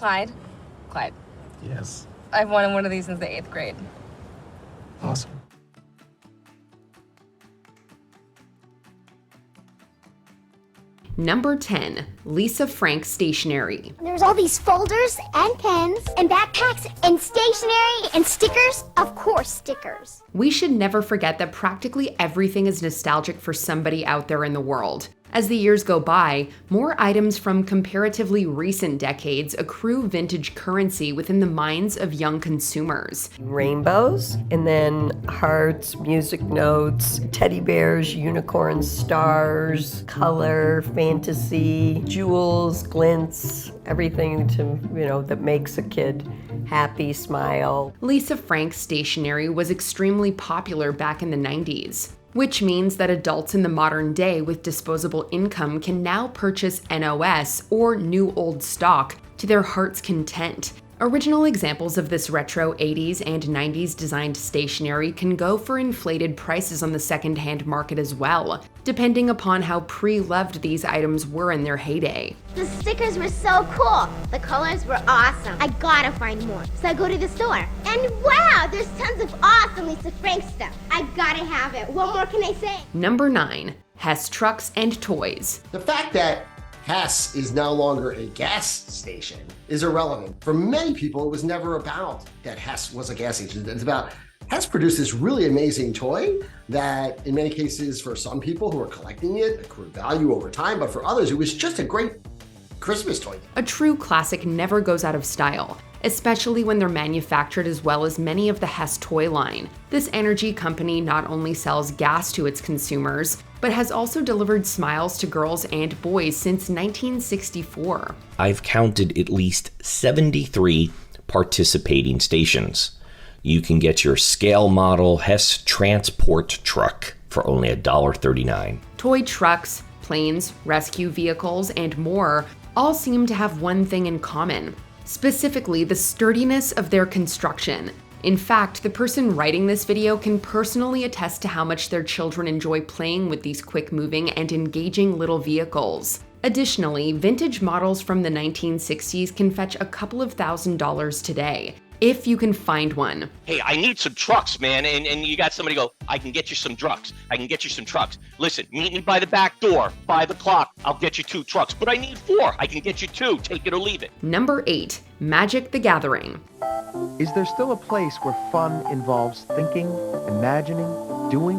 Clyde? Clyde. Yes. I've wanted one of these since the 8th grade. Awesome. Number 10, Lisa Frank Stationery. There's all these folders and pens and backpacks and stationery and stickers. Of course, stickers. We should never forget that practically everything is nostalgic for somebody out there in the world. As the years go by, more items from comparatively recent decades accrue vintage currency within the minds of young consumers. Rainbows, and then hearts, music notes, teddy bears, unicorns, stars, color, fantasy, jewels, glints, everything that makes a kid happy, smile. Lisa Frank Stationery was extremely popular back in the 90s. Which means that adults in the modern day with disposable income can now purchase NOS or new old stock to their heart's content. Original examples of this retro 80s and 90s designed stationery can go for inflated prices on the secondhand market as well, depending upon how pre-loved these items were in their heyday. The stickers were so cool. The colors were awesome. I gotta find more. So I go to the store. And wow, there's tons of awesome Lisa Frank stuff. I gotta have it. What more can I say? Number 9, Hess Trucks and Toys. The fact that Hess is no longer a gas station is irrelevant. For many people, it was never about that Hess was a gas station. It's about Hess produced this really amazing toy that in many cases for some people who are collecting it accrued value over time, but for others it was just a great Christmas toy. A true classic never goes out of style, especially when they're manufactured as well as many of the Hess toy line. This energy company not only sells gas to its consumers, but has also delivered smiles to girls and boys since 1964. I've counted at least 73 participating stations. You can get your scale model Hess transport truck for only $1.39. Toy trucks, planes, rescue vehicles, and more all seem to have one thing in common. Specifically, the sturdiness of their construction. In fact, the person writing this video can personally attest to how much their children enjoy playing with these quick-moving and engaging little vehicles. Additionally, vintage models from the 1960s can fetch a couple of $1,000s today, if you can find one. Hey, I need some trucks, man, and you got somebody go, I can get you some trucks. I can get you some trucks. Listen, meet me by the back door, 5 o'clock, I'll get you 2 trucks, but I need 4. I can get you 2, take it or leave it. Number 8, Magic the Gathering. Is there still a place where fun involves thinking, imagining, doing?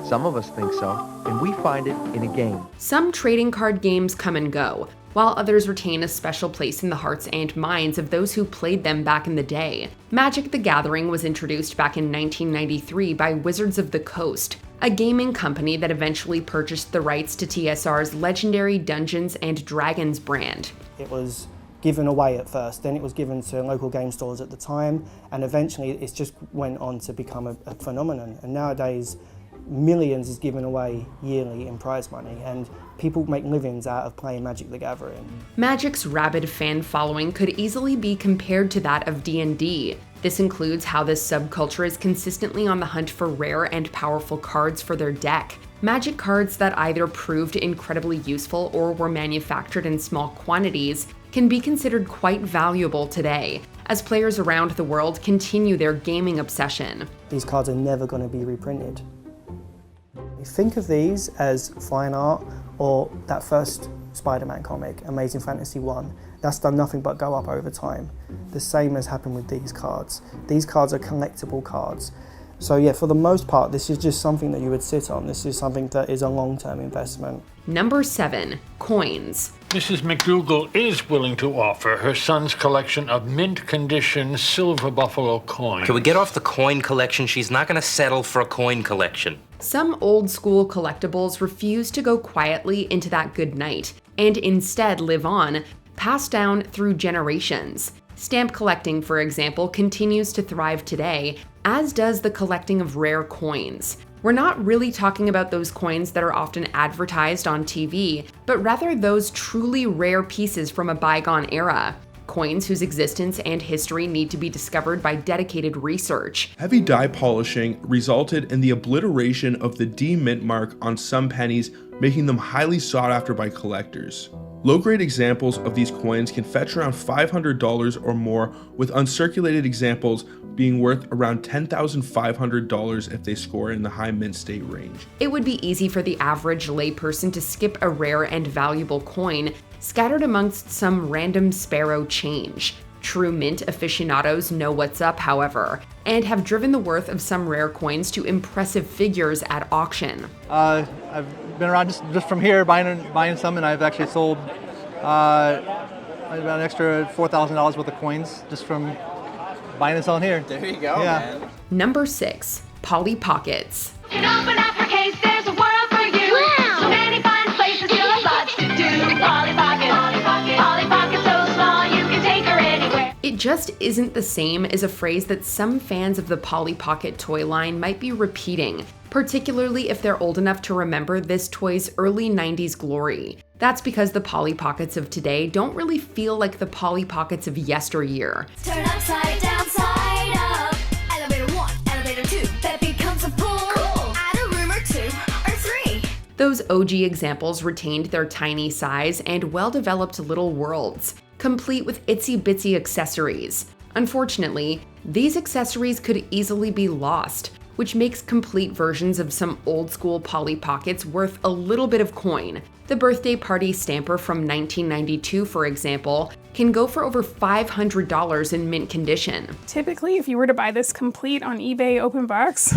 Some of us think so, and we find it in a game. Some trading card games come and go, while others retain a special place in the hearts and minds of those who played them back in the day. Magic the Gathering was introduced back in 1993 by Wizards of the Coast, a gaming company that eventually purchased the rights to TSR's legendary Dungeons & Dragons brand. It was given away at first, then it was given to local game stores at the time, and eventually it just went on to become a phenomenon. And nowadays, millions is given away yearly in prize money, and people make livings out of playing Magic the Gathering. Magic's rabid fan following could easily be compared to that of D&D. This includes how this subculture is consistently on the hunt for rare and powerful cards for their deck. Magic cards that either proved incredibly useful or were manufactured in small quantities can be considered quite valuable today, as players around the world continue their gaming obsession. These cards are never going to be reprinted. Think of these as fine art, or that first Spider-Man comic, Amazing Fantasy 1. That's done nothing but go up over time. The same has happened with these cards. These cards are collectible cards. So yeah, for the most part, this is just something that you would sit on. This is something that is a long-term investment. Number 7, coins. Mrs. McDougal is willing to offer her son's collection of mint-condition silver buffalo coins. Can we get off the coin collection? She's not going to settle for a coin collection. Some old-school collectibles refuse to go quietly into that good night, and instead live on, passed down through generations. Stamp collecting, for example, continues to thrive today, as does the collecting of rare coins. We're not really talking about those coins that are often advertised on TV, but rather those truly rare pieces from a bygone era. Coins whose existence and history need to be discovered by dedicated research. Heavy dye polishing resulted in the obliteration of the D mint mark on some pennies, making them highly sought after by collectors. Low-grade examples of these coins can fetch around $500 or more, with uncirculated examples being worth around $10,500 if they score in the high mint state range. It would be easy for the average layperson to skip a rare and valuable coin scattered amongst some random sparrow change. True mint aficionados know what's up, however, and have driven the worth of some rare coins to impressive figures at auction. I've been around just from here buying some, and I've actually sold about an extra $4,000 worth of coins just from buying and selling here. There you go, yeah. man. Number 6. Polly Pockets. You can open up your case, there's a world for you. Wow. So many fine places, still lots to do. Polly Pocket, Polly Pocket, Polly Pocket, so small you can take her anywhere. It just isn't the same as a phrase that some fans of the Polly Pocket toy line might be repeating, particularly if they're old enough to remember this toy's early 90s glory. That's because the Polly Pockets of today don't really feel like the Polly Pockets of yesteryear. Turn upside down, side up. Elevator 1, elevator 2, that becomes a pool. Cool. Add a room or 2 or 3. Those OG examples retained their tiny size and well-developed little worlds, complete with itsy-bitsy accessories. Unfortunately, these accessories could easily be lost, which makes complete versions of some old-school Polly Pockets worth a little bit of coin. The birthday party stamper from 1992, for example, can go for over $500 in mint condition. Typically, if you were to buy this complete on eBay open box,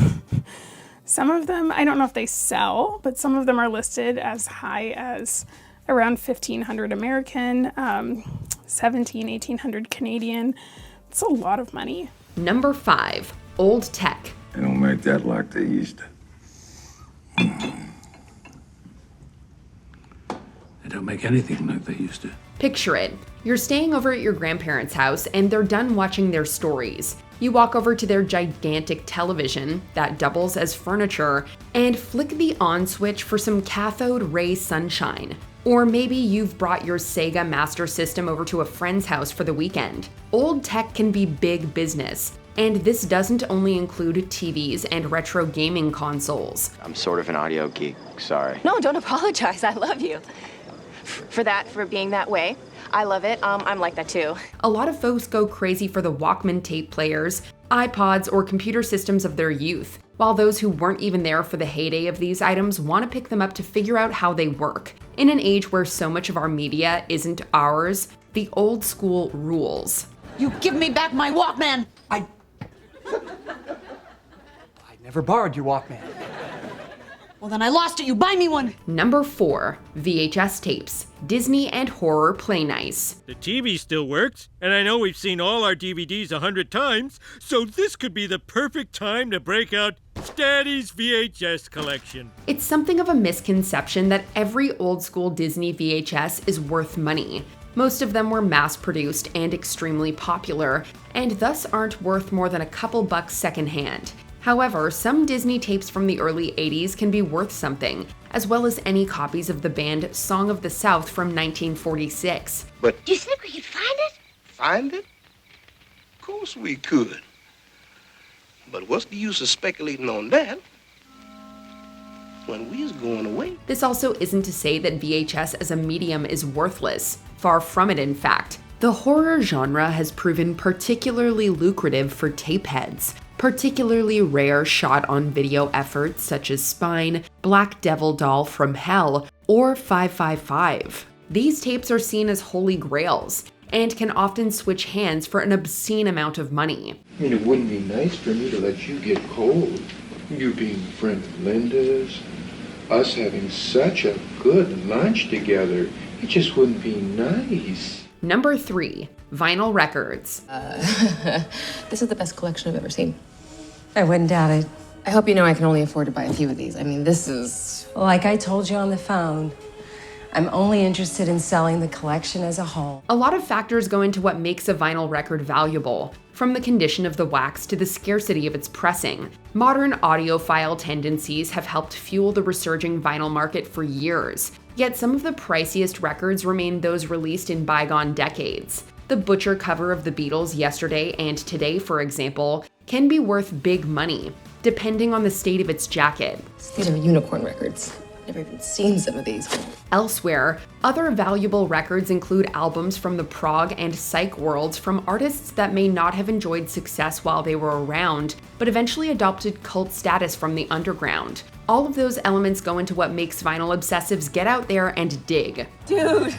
some of them, I don't know if they sell, but some of them are listed as high as around $1,500 American, $1,700, $1,800 Canadian. It's a lot of money. Number 5. Old tech. They don't make that like they used to. They don't make anything like they used to. Picture it. You're staying over at your grandparents' house and they're done watching their stories. You walk over to their gigantic television that doubles as furniture and flick the on switch for some cathode ray sunshine. Or maybe you've brought your Sega Master System over to a friend's house for the weekend. Old tech can be big business. And this doesn't only include TVs and retro gaming consoles. I'm sort of an audio geek, sorry. No, don't apologize. I love you for being that way. I love it. I'm like that too. A lot of folks go crazy for the Walkman tape players, iPods, or computer systems of their youth, while those who weren't even there for the heyday of these items want to pick them up to figure out how they work. In an age where so much of our media isn't ours, the old school rules. You give me back my Walkman! I never borrowed your Walkman. Well, then I lost it. You buy me one. Number 4. VHS tapes. Disney and horror play nice. The TV still works, and I know we've seen all our DVDs 100 times, so this could be the perfect time to break out Daddy's VHS collection. It's something of a misconception that every old school Disney VHS is worth money. Most of them were mass-produced and extremely popular, and thus aren't worth more than a couple bucks secondhand. However, some Disney tapes from the early 80s can be worth something, as well as any copies of the band Song of the South from 1946. But do you think we could find it? Find it? Of course we could. But what's the use of speculating on that when we was going away? This also isn't to say that VHS as a medium is worthless. Far from it, in fact. The horror genre has proven particularly lucrative for tape heads, particularly rare shot-on-video efforts such as Spine, Black Devil Doll from Hell, or 555. These tapes are seen as holy grails, and can often switch hands for an obscene amount of money. I mean, it wouldn't be nice for me to let you get cold. You being a friend of Linda's, us having such a good lunch together, it just wouldn't be nice. Number 3. Vinyl records. This is the best collection I've ever seen. I wouldn't doubt it. I hope you know I can only afford to buy a few of these. I mean, this is... Like I told you on the phone, I'm only interested in selling the collection as a whole. A lot of factors go into what makes a vinyl record valuable, from the condition of the wax to the scarcity of its pressing. Modern audiophile tendencies have helped fuel the resurging vinyl market for years, yet some of the priciest records remain those released in bygone decades. The butcher cover of the Beatles yesterday and today, for example, can be worth big money, depending on the state of its jacket. These are unicorn records. Never even seen some of these. Elsewhere, other valuable records include albums from the prog and psych worlds from artists that may not have enjoyed success while they were around, but eventually adopted cult status from the underground. All of those elements go into what makes vinyl obsessives get out there and dig. Dude.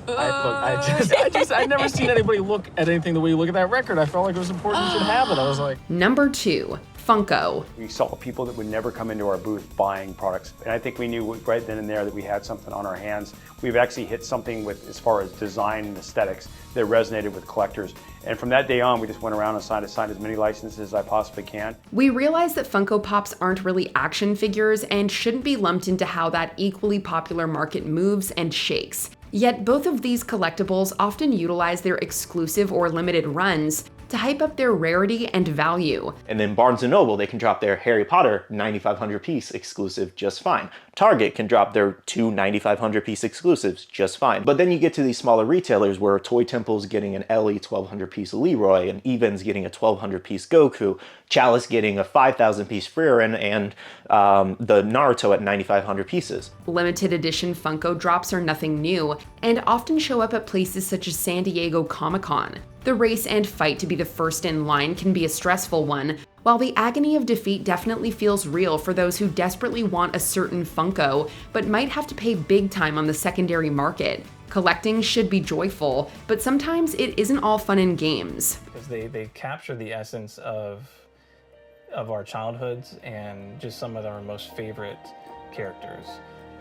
I've never seen anybody look at anything the way you look at that record. I felt like it was important you should have it. I was like. Number 2, Funko. We saw people that would never come into our booth buying products. And I think we knew right then and there that we had something on our hands. We've actually hit something with, as far as design and aesthetics, that resonated with collectors. And from that day on, we just went around and signed as many licenses as I possibly can. We realized that Funko Pops aren't really action figures and shouldn't be lumped into how that equally popular market moves and shakes. Yet both of these collectibles often utilize their exclusive or limited runs to hype up their rarity and value. And then Barnes & Noble, they can drop their Harry Potter 9,500 piece exclusive just fine. Target can drop their 2 9,500 piece exclusives just fine. But then you get to these smaller retailers where Toy Temple's getting an Ellie 1,200 piece Leroy, and Even's getting a 1,200 piece Goku, Chalice getting a 5,000 piece Frieren, and the Naruto at 9,500 pieces. Limited edition Funko drops are nothing new, and often show up at places such as San Diego Comic-Con. The race and fight to be the first in line can be a stressful one, while the agony of defeat definitely feels real for those who desperately want a certain Funko, but might have to pay big time on the secondary market. Collecting should be joyful, but sometimes it isn't all fun and games. Because they capture the essence of our childhoods and just some of our most favorite characters.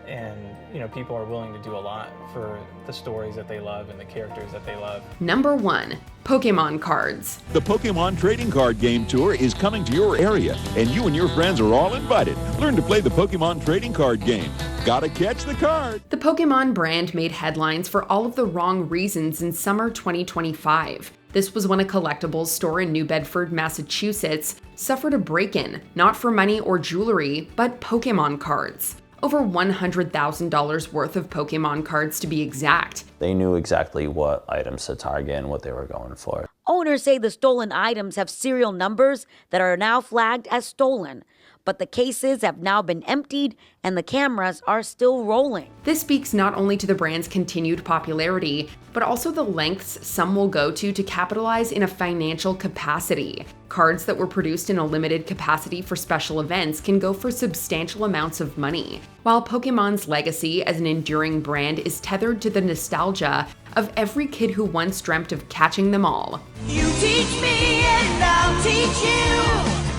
And, you know, people are willing to do a lot for the stories that they love and the characters that they love. Number 1, Pokémon cards. The Pokémon Trading Card Game Tour is coming to your area, and you and your friends are all invited. Learn to play the Pokémon Trading Card Game. Gotta catch the card. The Pokémon brand made headlines for all of the wrong reasons in summer 2025. This was when a collectibles store in New Bedford, Massachusetts, suffered a break-in, not for money or jewelry, but Pokémon cards. Over $100,000 worth of Pokémon cards to be exact. They knew exactly what items to target and what they were going for. Owners say the stolen items have serial numbers that are now flagged as stolen, but the cases have now been emptied and the cameras are still rolling. This speaks not only to the brand's continued popularity, but also the lengths some will go to capitalize in a financial capacity. Cards that were produced in a limited capacity for special events can go for substantial amounts of money. While Pokémon's legacy as an enduring brand is tethered to the nostalgia of every kid who once dreamt of catching them all. You teach me and I'll teach you.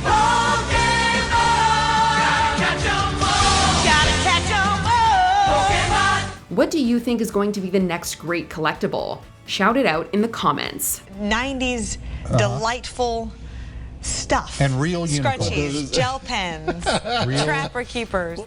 Pokémon. Gotta catch 'em all. Gotta catch 'em all. Pokémon. What do you think is going to be the next great collectible? Shout it out in the comments. 90s delightful stuff. And real unicorns. Scrunchies, gel pens, trapper keepers.